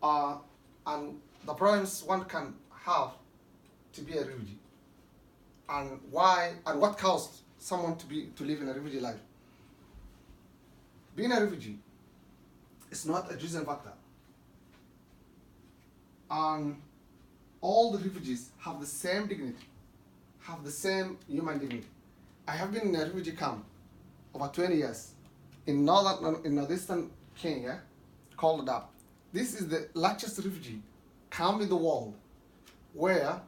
uh, and the problems one can have to be a refugee, and why and what caused someone to live in a refugee life. Being a refugee is not a chosen factor, and all the refugees have the same dignity, have the same human dignity. I have been in a refugee camp over 20 years in northeastern Kenya, called Dadaab. This is the largest refugee camp in the world, where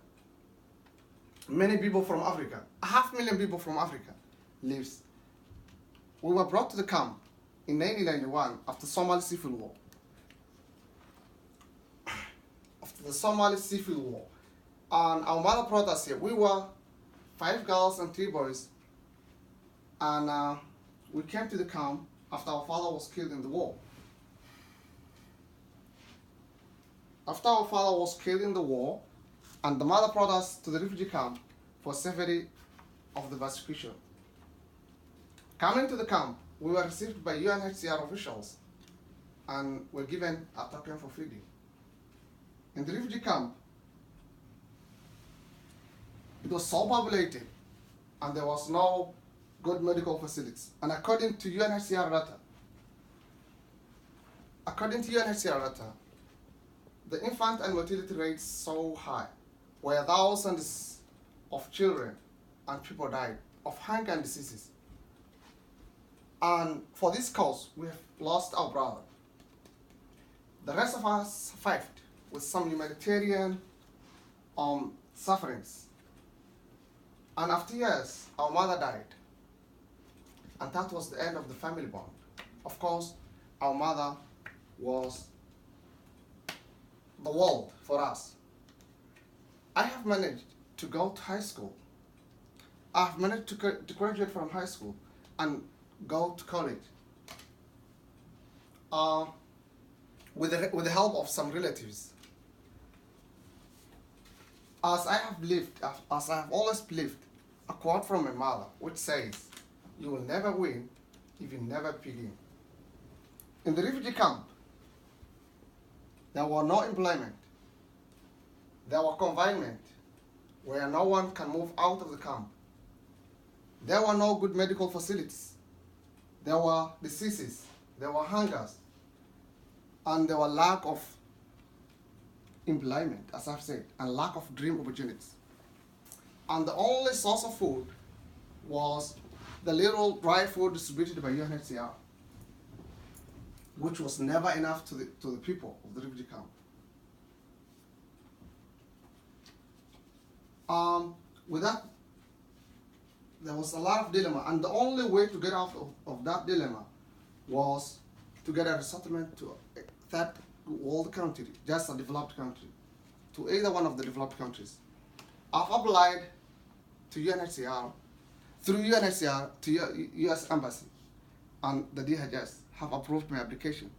many people from Africa, 500,000 people from Africa, lives. We were brought to the camp in 1991 after Somali civil war. After the Somali civil war, and our mother brought us here. We were 5 girls and 3 boys, and we came to the camp after our father was killed in the war. After our father was killed in the war, and the mother brought us to the refugee camp for safety of the persecution. Coming to the camp, we were received by UNHCR officials and were given a token for feeding. In the refugee camp, it was so populated and there was no good medical facilities. And according to UNHCR data, the infant and mortality rates so high, where thousands of children and people died of hunger and diseases. And for this cause, we have lost our brother. The rest of us survived with some humanitarian sufferings. And after years, our mother died. And that was the end of the family bond. Of course, our mother was the world for us. I have managed to go to high school. I have managed to graduate from high school and go to college with the help of some relatives. As I have always lived, a quote from my mother, which says, "You will never win if you never begin." In the refugee camp, there were no employment. There were confinement, where no one can move out of the camp. There were no good medical facilities. There were diseases, there were hungers, and there were lack of employment, as I've said, and lack of dream opportunities. And the only source of food was the little dry food distributed by UNHCR, which was never enough to the people of the refugee camp. With that, there was a lot of dilemma, and the only way to get out of that dilemma was to get a resettlement to a third world country, just a developed country, to either one of the developed countries. I've applied to UNHCR, through UNHCR to US Embassy, and the DHS have approved my application.